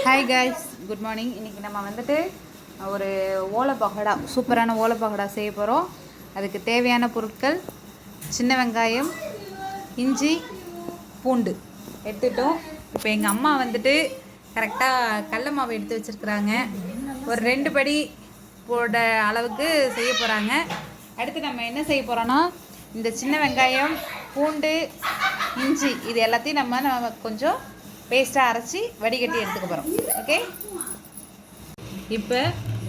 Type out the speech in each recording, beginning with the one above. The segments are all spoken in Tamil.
Hi guys, good morning. இன்றைக்கி நம்ம வந்துட்டு ஒரு ஓலை பகோடா, சூப்பரான ஓலை பகோடா செய்ய போகிறோம். அதுக்கு தேவையான பொருட்கள் சின்ன வெங்காயம், இஞ்சி, பூண்டு எடுத்துட்டோம். இப்போ எங்கள் அம்மா வந்துட்டு கரெக்டாக கடல மாவு எடுத்து வச்சுருக்குறாங்க. ஒரு 2 படி போட அளவுக்கு செய்ய போகிறாங்க. அடுத்து நம்ம என்ன செய்ய போகிறோன்னா, இந்த சின்ன வெங்காயம், பூண்டு, இஞ்சி இது எல்லாத்தையும் நம்ம கொஞ்சம் பேஸ்ட்டாக அரைச்சி வடிகட்டி எடுத்துக்க போகிறோம். ஓகே, இப்போ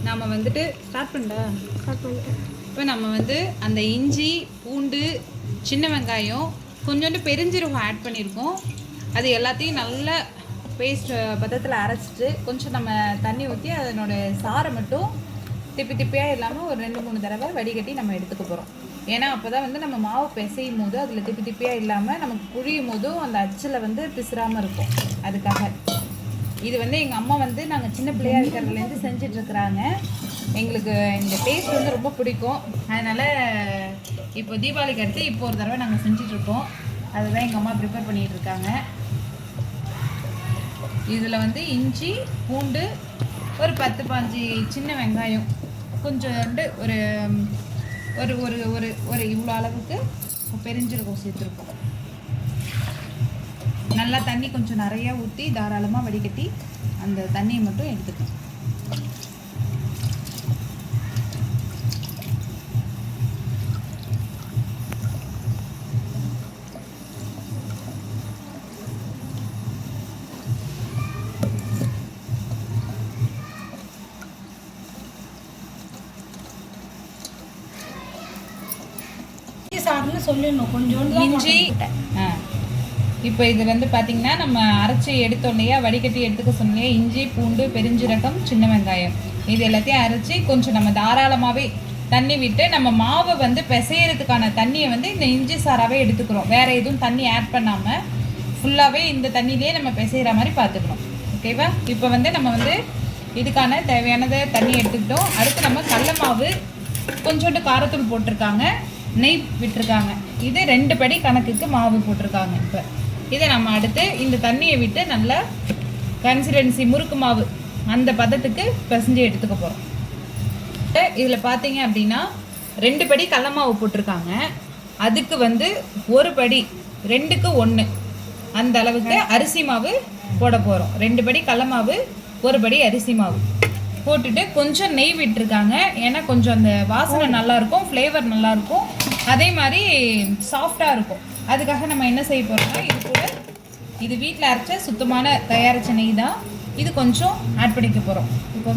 நம்ம வந்துட்டு ஸ்டார்ட் பண்ணிட்டேன். இப்போ நம்ம வந்து அந்த இஞ்சி, பூண்டு, சின்ன வெங்காயம், கொஞ்சோண்டு பெருஞ்சீரகம் ஆட் பண்ணியிருக்கோம். அது எல்லாத்தையும் நல்லா பேஸ்ட் பதத்தில் அரைச்சிட்டு கொஞ்சம் நம்ம தண்ணி ஊற்றி அதனோட சாரை மட்டும் திப்பியாக இல்லாமல் ஒரு 2-3 தடவை வடிகட்டி நம்ம எடுத்துக்க போகிறோம். ஏன்னா அப்போ தான் வந்து நம்ம மாவு பிசையும் போது அதில் திப்பியாக இல்லாமல் நமக்கு புழியும் போதும் அந்த அச்சில் வந்து பிசுறாமல் இருக்கும். அதுக்காக இது வந்து எங்கள் அம்மா வந்து நாங்கள் சின்ன பிள்ளையாக இருக்கிறதுலேருந்து செஞ்சிட்ருக்குறாங்க. எங்களுக்கு இந்த டேஸ்ட் வந்து ரொம்ப பிடிக்கும். அதனால் இப்போ தீபாவளிக்கு அடுத்து இப்போ ஒரு தடவை நாங்கள் செஞ்சிட்ருக்கோம். அதுதான் எங்கள் அம்மா ப்ரிப்பேர் பண்ணிகிட்ருக்காங்க. இதில் வந்து இஞ்சி, பூண்டு, ஒரு 10-15 சின்ன வெங்காயம், கொஞ்சோண்டு ஒரு ஒரு ஒரு ஒரு ஒரு இவ்வளோ அளவுக்கு பெருஞ்சீரகம் சேர்த்துருக்கோம். நல்லா தண்ணி கொஞ்சம் நிறையா ஊற்றி தாராளமாக வடிகட்டி அந்த தண்ணியை மட்டும் எடுத்துக்கணும். சொல்லணும் கொஞ்சோண்டு இஞ்சி. இப்போ இது வந்து பார்த்தீங்கன்னா நம்ம அரைச்சி எடுத்தோம் இல்லையா, வடிகட்டி எடுத்துக்க சொன்னலையா, இஞ்சி, பூண்டு, பெருஞ்சீரகம், சின்ன வெங்காயம் இது எல்லாத்தையும் அரைச்சி கொஞ்சம் நம்ம தாராளமாகவே தண்ணி விட்டு நம்ம மாவை வந்து பிசையறதுக்கான தண்ணியை வந்து இந்த இஞ்சி சாராகவே எடுத்துக்கிறோம். வேறு எதுவும் தண்ணி ஆட் பண்ணாமல் ஃபுல்லாகவே இந்த தண்ணியிலே நம்ம பிசைகிற மாதிரி பார்த்துக்கணும். ஓகேவா? இப்போ வந்து நம்ம வந்து இதுக்கான தேவையானதை தண்ணி எடுத்துக்கிட்டோம். அடுத்து நம்ம கடல மாவு, கொஞ்சோண்டு காரத்தூள் போட்டிருக்காங்க, நெய் விட்டுருக்காங்க. இது 2 படி கணக்குக்கு மாவு போட்டிருக்காங்க. இப்போ இதை நம்ம அடுத்து இந்த தண்ணியை விட்டு நல்லா கன்சிஸ்டன்சி முறுக்கு மாவு அந்த பதத்துக்கு பிசைஞ்சு எடுத்துக்க போகிறோம். இதில் பார்த்தீங்க அப்படின்னா 2 படி கடல மாவு போட்டிருக்காங்க. அதுக்கு வந்து 1 படி 2க்கு 1 அந்த அளவுக்கு அரிசி மாவு போட போகிறோம். 2 படி கடல மாவு, 1 படி அரிசி மாவு போட்டுட்டு கொஞ்சம் நெய் விட்டுருக்காங்க. ஏன்னா கொஞ்சம் அந்த வாசனை நல்லாயிருக்கும், ஃப்ளேவர் நல்லாயிருக்கும், அதே மாதிரி சாஃப்டாக இருக்கும். அதுக்காக நம்ம என்ன செய்ய போகிறோம்னா, இது கூட இது வீட்டில் அரைச்ச சுத்தமான தயாரித்த நெய் தான். இது கொஞ்சம் ஆட் பண்ணிக்க போகிறோம். இப்போ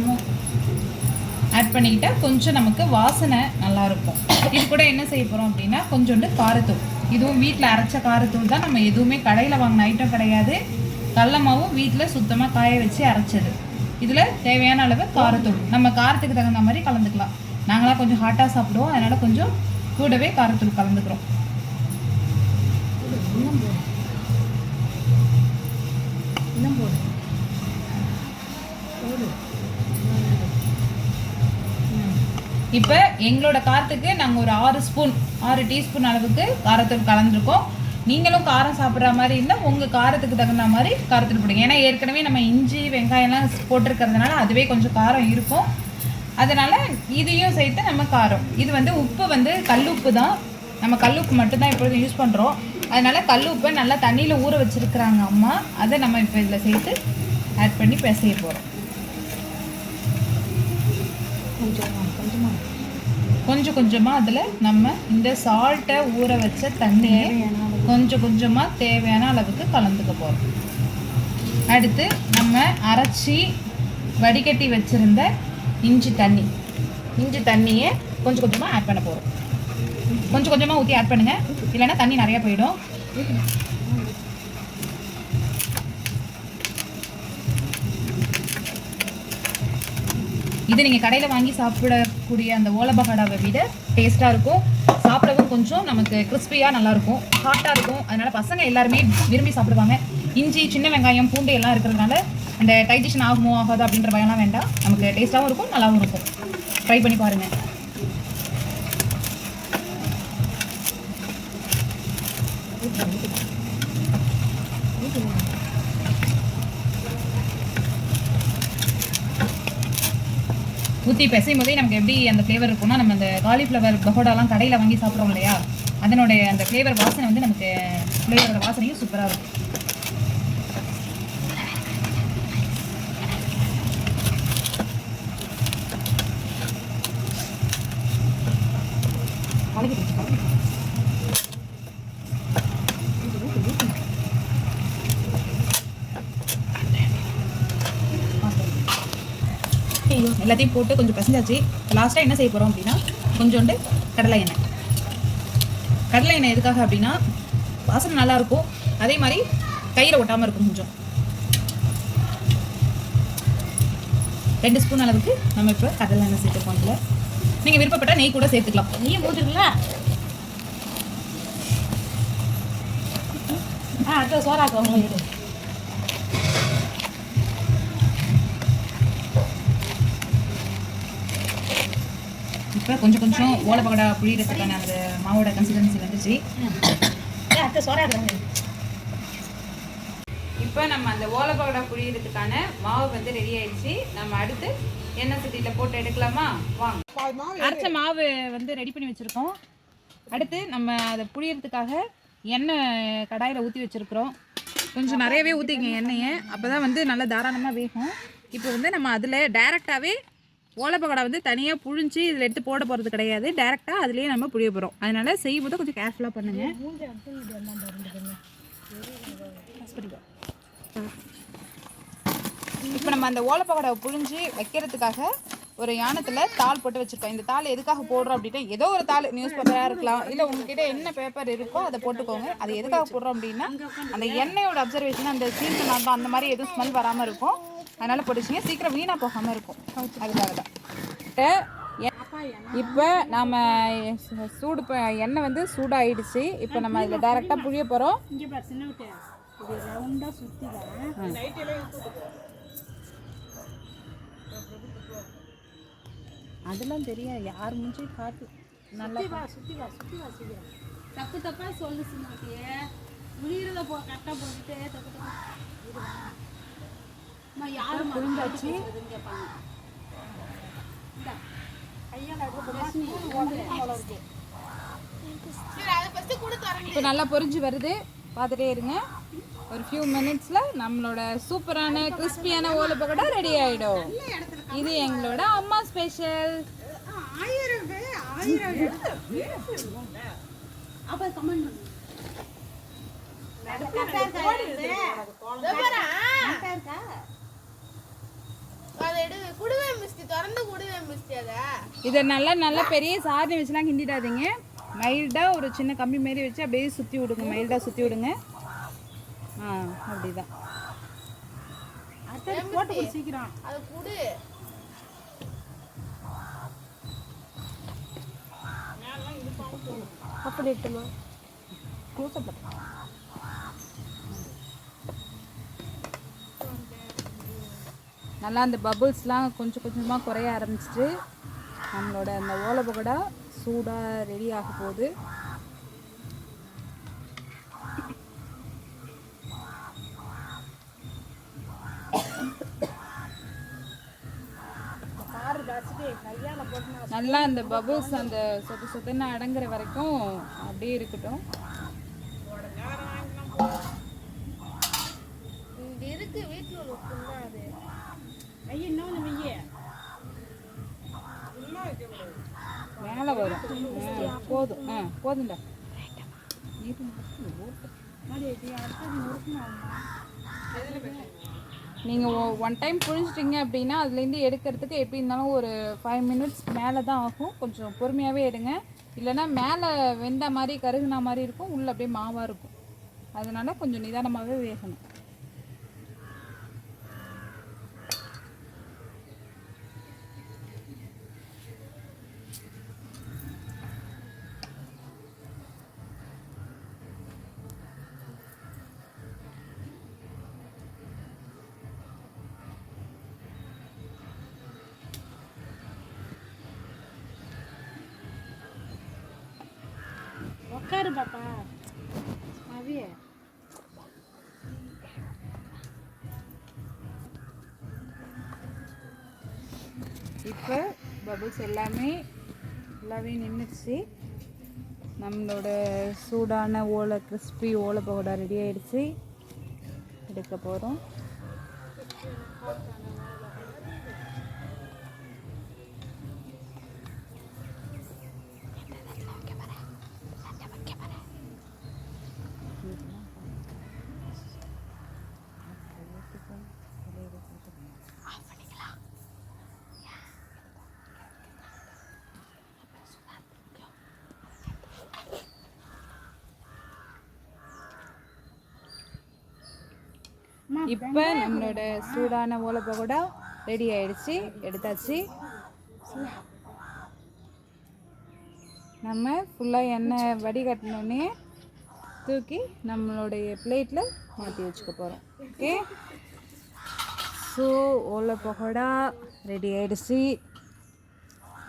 ஆட் பண்ணிக்கிட்டால் கொஞ்சம் நமக்கு வாசனை நல்லாயிருக்கும். இது கூட என்ன செய்ய போகிறோம் அப்படின்னா, கொஞ்சோண்டு காரத்தூள். இதுவும் வீட்டில் அரைச்ச காரத்தூள் தான். நம்ம எதுவுமே கடையில் வாங்கின ஐட்டம் கிடையாது. கடல மாவும் வீட்டில் சுத்தமாக காய வச்சு அரைச்சது. இதில் தேவையான அளவு காரத்தூள் நம்ம காரத்துக்கு தகுந்த மாதிரி கலந்துக்கலாம். நாங்களாம் கொஞ்சம் ஹாட்டாக சாப்பிடுவோம், அதனால் கொஞ்சம் கூடவே காரத்தூள் கலந்துக்கிறோம். இப்போ எங்களோட காரத்துக்கு நாங்கள் ஒரு 6 டீஸ்பூன் அளவுக்கு காரத்தூள் கலந்துருக்கோம். நீங்களும் காரம் சாப்பிட்ற மாதிரி இருந்தால் உங்கள் காரத்துக்கு தகுந்த மாதிரி காரத்தூள் போடுங்க. ஏன்னா ஏற்கனவே நம்ம இஞ்சி, வெங்காயம்லாம் போட்டிருக்கிறதுனால அதுவே கொஞ்சம் காரம் இருக்கும். அதனால் இதையும் சேர்த்து நம்ம காரம். இது வந்து உப்பு வந்து கல் உப்பு தான். நம்ம கல் உப்பு மட்டும்தான் இப்பொழுது யூஸ் பண்ணுறோம். அதனால் கல் உப்பை நல்லா தண்ணியில் ஊற வச்சுருக்குறாங்க அம்மா. அதை நம்ம இப்போ இதில் சேர்த்து ஆட் பண்ணி பிசைய போகிறோம். கொஞ்சம் கொஞ்சமாக அதில் நம்ம இந்த சால்ட்டை ஊற வச்ச தண்ணியை கொஞ்சமாக தேவையான அளவுக்கு கலந்துக்க போகிறோம். அடுத்து நம்ம அரைச்சி வடிகட்டி வச்சுருந்த இஞ்சி தண்ணியை கொஞ்சம் கொஞ்சமாக ஆட் பண்ண போகிறோம். கொஞ்சம் கொஞ்சமாக ஊற்றி ஆட் பண்ணுங்கள், இல்லைன்னா தண்ணி நிறையா போயிடும். இது நீங்கள் கடையில் வாங்கி சாப்பிடக்கூடிய அந்த ஓலை பகோடாவை விட டேஸ்ட்டாக இருக்கும். சாப்பிடவும் கொஞ்சம் நமக்கு கிறிஸ்பியாக நல்லாயிருக்கும், ஹாட்டாக இருக்கும். அதனால் பசங்க எல்லாருமே விரும்பி சாப்பிடுவாங்க. இஞ்சி, சின்ன வெங்காயம், பூண்டு எல்லாம் இருக்கிறதுனால அந்த டைஜஷன் ஆகுமோ ஆகாது அப்படின்ற பயம்லாம் வேண்டாம். நமக்கு டேஸ்ட்டாகவும் இருக்கும், நல்லாவும் இருக்கும். ட்ரை பண்ணி பாருங்கள். ஊற்றி பிசையும் போதே நமக்கு எப்படி அந்த ஃப்ளேவர் இருக்கும்னா, நம்ம அந்த காலிஃப்ளவர் பகோடாலாம் கடையில் வாங்கி சாப்பிட்றோம் இல்லையா, அதனுடைய அந்த ஃப்ளேவர் வாசனை வந்து நமக்கு ஃப்ளேவரோட வாசனையும் சூப்பராக இருக்கும். எல்லாத்தையும் போட்டு கொஞ்சம் பசஞ்சாச்சு. லாஸ்ட்டாக என்ன செய்ய போகிறோம் அப்படின்னா, கொஞ்சோண்டு கடலை எண்ணெய். கடலை எண்ணெய் எதுக்காக அப்படின்னா வாசனை நல்லாயிருக்கும், அதே மாதிரி கையில் ஒட்டாமல் இருக்கும். கொஞ்சம் 2 ஸ்பூன் அளவுக்கு நம்ம இப்போ கடலை எண்ணெய் சேர்த்துருக்கோம். இதில் நீங்கள் விருப்பப்பட்டால் நெய் கூட சேர்த்துக்கலாம். நெய்யை ஊற்றுங்களா? அடுத்த சோறாக்குவோம் உங்களுக்கு. இப்போ கொஞ்சம் கொஞ்சம் ஓலை பகோடா புளியறதுக்கான அந்த மாவோட கன்சிஸ்டன்சி வந்துச்சு. அடுத்த சோறாக்குறாங்க. இப்போ நம்ம அந்த ஓலை பகோடா புளியறதுக்கான மாவு வந்து ரெடி ஆயிடுச்சு. நம்ம அடுத்து எண்ணெய் சட்டியில் போட்டு எடுக்கலாமா? வாங்க. அரைச்ச மாவு வந்து ரெடி பண்ணி வச்சுருக்கோம். அடுத்து நம்ம அதை புளியறதுக்காக எண்ணெய் கடாயில் ஊற்றி வச்சுருக்குறோம். கொஞ்சம் நிறையவே ஊற்றிக்கங்க எண்ணெயை, அப்போ தான் வந்து நல்லா தாராளமாக வேகும். இப்போ வந்து நம்ம அதில் டைரெக்டாகவே ஓலை பகோடா வந்து தனியாக புழிஞ்சு இதில் எடுத்து போட போகிறது கிடையாது. டேரெக்டாக அதுலேயே நம்ம புளிய போகிறோம். அதனால் செய்யும்போது கொஞ்சம் கேர்ஃபுல்லாக பண்ணுங்கள். இப்போ நம்ம அந்த ஓலை பகோடாவை புழிஞ்சு வைக்கிறதுக்காக ஒரு யானத்தில் தாள் போட்டு வச்சுருக்கோம். இந்த தாள் எதுக்காக போடுறோம் அப்படின்னா, ஏதோ ஒரு தாள் நியூஸ் பேப்பராக இருக்கலாம், இல்லை உங்ககிட்ட என்ன பேப்பர் இருக்கோ அதை போட்டுக்கோங்க. அது எதுக்காக போடுறோம் அப்படின்னா, அந்த எண்ணெயோட அப்சர்வேஷன், அந்த சீசன் நாட்டம் அந்த மாதிரி எதுவும் ஸ்மெல் வராமல் இருக்கும். அதனால் போட்டுச்சிங்க, சீக்கிரம் வீணாக போகாமல் இருக்கும். அதுக்காக தான். இப்போ நாம் எண்ணெய் வந்து சூடாகிடுச்சு. இப்போ நம்ம இதில் டைரெக்டாக புளிய போகிறோம். அதெல்லாம் தெரியாது, யார் மூஞ்சி காட்டு நல்லா சுற்றி வா தப்பு தப்பாக சொல்லு சின்னாட்டியே. முடிகிறத கரெக்டாக போட்டுட்டு தப்பு தப்பா யாரும் புரிஞ்சாச்சு. இப்போ நல்லா பொரிஞ்சு வருது, பார்த்துட்டே இருங்க. ஒரு ஃபியூ மினிட்ஸில் நம்மளோட சூப்பரான கிறிஸ்பியான ஓலை பகோடா ரெடி ஆகிடும். இது எங்களோட அம்மா ஸ்பெஷல். இதை நல்லா பெரிய சாரணி வச்சுலாம் கிண்டிடாதீங்க. மைல்டாக ஒரு சின்ன கம்பி மாரி வச்சு அப்படியே சுற்றி விடுங்க. மைல்டாக சுற்றி விடுங்க. அப்படிதான். சீக்கிரம் அது குடு. அப்படி இருக்குமா? நல்லா அந்த பபுள்ஸ்லாம் கொஞ்சம் கொஞ்சமாக குறைய ஆரம்பிச்சிட்டு நம்மளோட அந்த ஓலை பகோடா சூடாக ரெடி ஆக போகுது. நல்லா அந்த பபுள்ஸ் அந்த சொத்துன்னு அடங்குற வரைக்கும் அப்படியே இருக்கட்டும். இருக்கு வீட்டில் மேலே வரும். போதும், போதும்டா. நீங்கள் ஒன் டைம் புழிச்சிட்டிங்க அப்படின்னா அதுலேருந்து எடுக்கிறதுக்கு எப்படி இருந்தாலும் ஒரு 5 மினிட்ஸ் மேலே தான் ஆகும். கொஞ்சம் பொறுமையாகவே எடுங்க, இல்லைன்னா மேலே வெந்த மாதிரி கருகுனா மாதிரி இருக்கும், உள்ளே அப்படியே மாவாக இருக்கும். அதனால் கொஞ்சம் நிதானமாகவே வேகணும். உட்காரு பாப்பா. அவிய இப்போ பபுள்ஸ் எல்லாமே நின்றுச்சு. நம்மளோட சூடான ஓலை கிறிஸ்பி ஓலை பகோடா ரெடி ஆகிடுச்சு. எடுக்க போகிறோம். இப்போ நம்மளோட சூடான ஓலை பகோடா ரெடி ஆயிடுச்சு. எடுத்தாச்சு. நம்ம ஃபுல்லாக எண்ணெய் வடிகட்டினோடனே தூக்கி நம்மளுடைய பிளேட்டில் மாற்றி வச்சுக்க போகிறோம். ஓகே, ஸோ ஓலை பகோடா ரெடி ஆயிடுச்சு.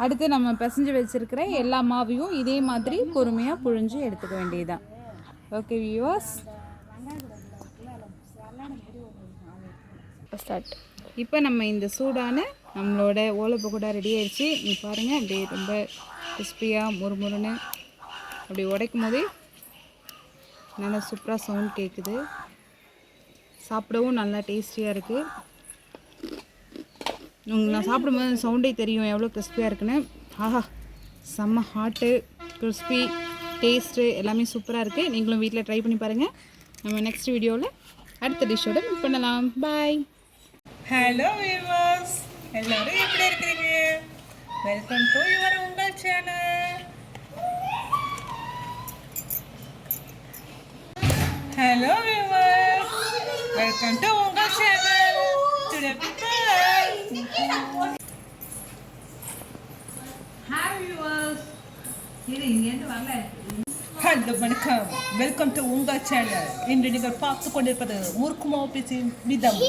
அடுத்து நம்ம பிசைஞ்சு வச்சுருக்கிற எல்லா மாவையும் இதே மாதிரி பொறுமையாக புழிஞ்சு எடுத்துக்க வேண்டியதுதான். Okay viewers, start. இப்போ நம்ம இந்த சூடான நம்மளோட ஓலை பகோடா ரெடி ஆயிடுச்சு. நீ பாருங்கள், அப்படியே ரொம்ப கிறிஸ்பியாக முறுமுறுன்னு அப்படி உடைக்கும் போதே நல்லா சூப்பராக சவுண்ட் கேட்குது. சாப்பிடவும் நல்லா டேஸ்டியாக இருக்குது. நான் சாப்பிடும்போது சவுண்டே தெரியும் எவ்வளோ கிறிஸ்பியாக இருக்குன்னு. ஆஹா, செம்ம ஹாட்டு, கிறிஸ்பி, டேஸ்ட்டு எல்லாமே சூப்பராக இருக்குது. நீங்களும் வீட்டில் ட்ரை பண்ணி பாருங்கள். நம்ம நெக்ஸ்ட் வீடியோவில் அடுத்த டிஷ்ஷோட மீட் பண்ணலாம். பாய். ஹலோ வியூவர்ஸ், எல்லாரும் எப்படி இருக்கிறீங்க? வெல்கம் டு யுவர் உங்கள் channel. Hello viewers, welcome to உங்கள் சேனல். டுடே ஹாய் வியூவர்ஸ், இது இங்கேருந்து வரல. ஹலோ வணக்கம், வெல்கம் டு உங்கள் சேனல். இன்று நீங்கள் பார்த்து கொண்டிருப்பது முறுக்கு மாவு பேசின் விதம்.